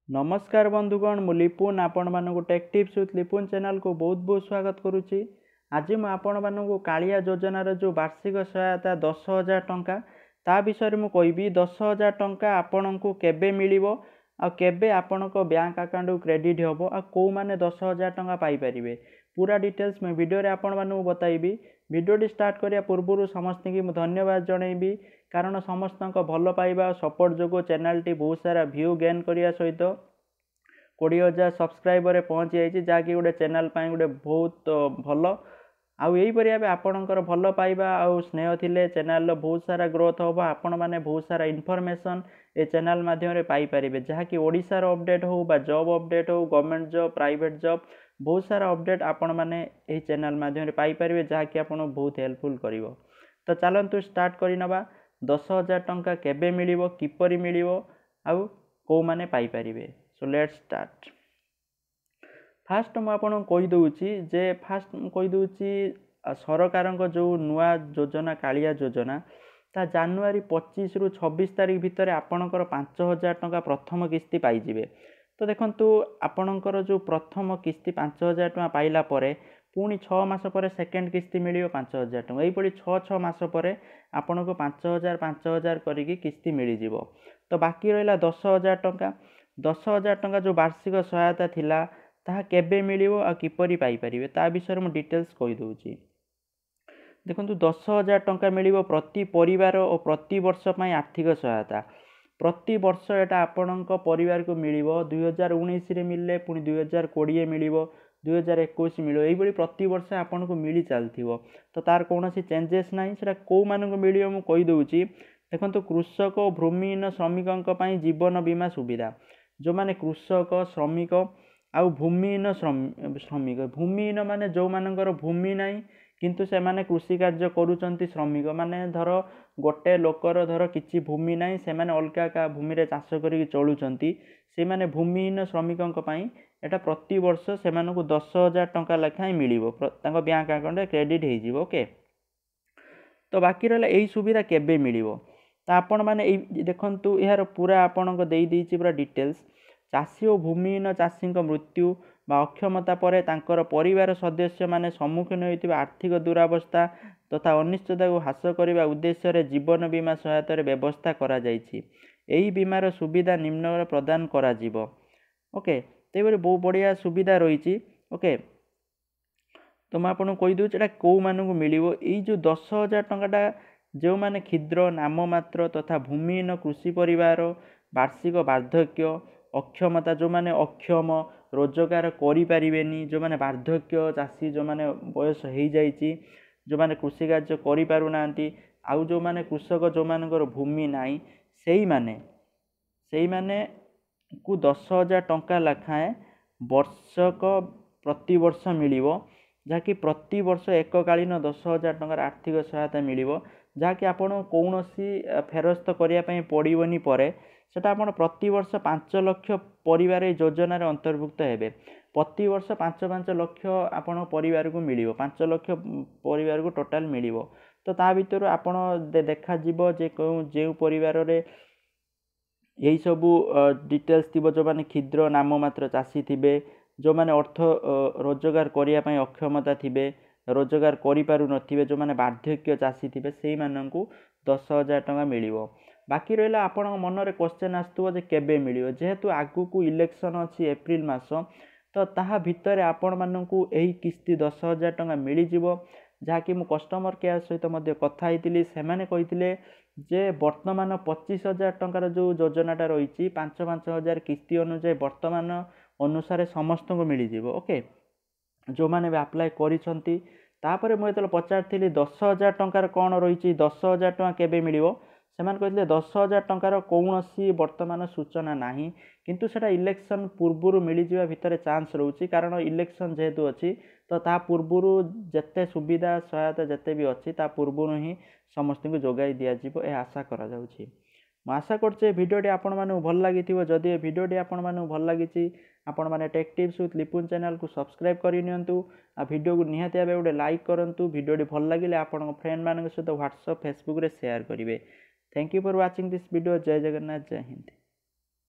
नमस्कार बंधुगण मु लिपुन आपण मानक take tips with Lipun channel को बहुत बहुत स्वागत करुच्ची। आज मुझे आपण मानक कालिया योजनार जो वार्षिक सहायता 10,000 टंका ता विषय में कहबी। 10,000 टंका आपण को केबे मिलिबो आ केबे आपण को बैंक अकाउंट को क्रेडिट होबो आ को माने 10,000 टंका पाई परिबे पूरा डिटेल्स में वीडियो रे आपण मानक बताइबी। वीडियो स्टार्ट करिया पूर्व समस्त की धन्यवाद जनइबी कारण समस्त भल पाइबा सपोर्ट जो चैनल टी बहुत सारा व्यू गेन करिया सहित 20,000 सब्सक्राइबर पहुँची जाइए जहाँकि गोटे चैनल गोटे बहुत भल आउ यहीपरि भाव आपणकर भल पाइबा आउ स्नेह थिले चैनल बहुत सारा ग्रोथ हम आपण मैंने बहुत सारा इनफॉरमेशन ए चैनल माध्यम पाइपर जहाँकि ओडिशार अपडेट हो बा जॉब अपडेट हो गवर्नमेंट जॉब प्राइवेट जॉब बहुत सारा अपडेट आपण मैंने यही चैनल माध्यम पाइपर जहाँकि आपन बहुत हेल्पफुल कर। तो चलतु स्टार्ट करनवा 10,000 टंका केबे मिलिबो किपरि मिलिबो आउ को माने पाई परिबे। So let's start. फास्ट मु आपन कहि दउची जे फास्ट कहि दउची सरकार जो नुआ योजना कालिया योजना ता जनवरी 25 रु 26 तारिख भितर आपणकर 5,000 टंका प्रथम किस्ती पाई जिवे। तो देखंतु आपणकर जो प्रथम किस्ती 5,000 टंका पाइला परे पुणी 6 मास पर सेकेंड किस्ती मिलियो 5,000 टंका यहीपरि 6 मास पर आपन को 5,000 5,000 करिकी किस्ती मिली जिवो। तो बाकी रहिला 10,000 टंका। 10,000 टंका जो वार्षिक सहायता थिला ताहा केबे मिलिबो आ किपरि पाई परिबे ता विषय में डिटेल्स कहि दउची। देखंतु 10,000 टंका मिलिबो प्रति परिवार और प्रति वर्ष पई आर्थिक सहायता। प्रति वर्ष एटा आपणक परिवार को मिलिबो 2019 रे मिलले पुणी 2020 मिलिबो 2021 मिलो यही प्रति वर्ष आपन को मिली चलथिबो। तो तार कोनोसी चेंजेस नाही सेटा को मान को मिलियो मु कहि दउची। देखंतु कृषक और भूमिहीन श्रमिकक पई जीवन बीमा सुविधा जो माने कृषक श्रमिक आउ भूमिहीन श्रमिक भूमिहीन माने जो मानकर भूमि नाही किंतु से माने कृषि कार्य करूचंती श्रमिक माने धर गोटे लोकर धर किछि भूमि नाही से माने अलगा का भूमि रे चाष करी चलुचंती से माने भूमिहीन श्रमिकक पई एटा प्रति वर्ष से मानकु 10,000 टंका लेखाई मिलिबो तांको बैंक अकाउंट रे क्रेडिट हे जिवो। ओके तो बाकी रहला एही सुविधा केबे मिलिबो ता आपण माने एही देखंतु यार पूरा आपणको देई दीची पूरा डिटेल्स। चाषी और भूमिहीन चाषी मृत्यु बा अक्षमता पर तांकर परिवार सदस्य माने सम्मुखीन होइतिबा आर्थिक दुरावस्था तथा अनिश्चितता को ह्रास करने उद्देश्य रे जीवन बीमा सहायता व्यवस्था करा जाइछि। एही बीमार सुविधा निम्न प्रदान करा जिवो। ओके तो बहुत बढ़िया सुविधा रही। ओके तो मैं आपको कही दूँ एटा कौ मानक मिलिबो एई जो 10,000 टंकाटा जो माने क्षुद्र नाम मात्र तथा भूमिहीन कृषि परिवार वार्षिक वार्धक्य अक्षमता जो माने अक्षम रोजगार करि परिबेनी जो माने वार्धक्य चाषी जो माने बयस हो जाइछि जो माने कृषि कार्य करि पारु नांती आउ जो माने कृषक जो मानकर भूमि नाही सेई माने को 10,000 टंका लेखाएं वर्षक प्रति वर्ष मिलिबो जहाँकि प्रति वर्ष एककालीन 10,000 टंकार आर्थिक सहायता मिलिबो जहाँकि आपण कौनसी फेरस्त करिया पई पड़िबनी परे सेटा आपण प्रति वर्ष 5 लाख परिवार योजना रे अंतर्भुक्त हेबे। प्रति वर्ष 5-5 लाख आपण परिवार को मिलिबो 5 लाख परिवार को टोटाल मिलिबो। तो ता भितर आपण देखा जिवो जे जे परिवार रे यही सबू डिटेल्स थी जो माने क्षुद्र नाम मात्र चाषी थे जो माने अर्थ रोजगार करने अक्षमता थे रोजगार करें जो माने वार्धक्य चाषी थे से 10,000 टंका मिलिबो। बाकी रहा आपण मन में क्वेश्चन आसुव जे केबे मिलिबो जेहेतु आगु को इलेक्शन अच्छी एप्रिल मास तो ताहा भितर आपण मानकु एही किस्ती 10,000 टंका मिली जिवो जहाँकि मु कस्टमर केयर सहित मध्य कथा होइतिली सेमाने कहितिले जे वर्तमान 25,000 टंकार जो योजनाटा रही 5,000 किस्ती अनुसार वर्तमान अनुसार समस्त को मिल जिवो। ओके जो माने भी अप्लाई करिसंती तापरे मु जेतले पचारथिली 10,000 टंकार कौन रही 10,000 टंका केबे मिलिबो सेमान कहते 10,000 टंकार कौनसी वर्तमान सूचना नाही किंतु सेटा इलेक्शन पूर्व मिल जावा भितर चांस रोची कारण इलेक्शन जेहेतु अच्छी तो ता पूर्व जेते सुविधा सहायता जेते भी अच्छी ता पूर्व ही समस्त को जोगाई दिया जिवो ए आशा करा जाउछि। मैं आशा करछे वीडियोटी आपण माने भल लागिथिबो जदि वीडियोटी आपण माने भल लागिछि आपण माने take tips with Lipun channel को सब्सक्राइब करि नियंतु आ वीडियो को निहाती भाबे गोटे लाइक करंतु वीडियोटी भल लागिले आपण फ्रेंड मानक सहित व्हाट्सएप फेसबुक रे शेयर करिवे। Thank you for watching this video. जय जगन्नाथ जय हिंद।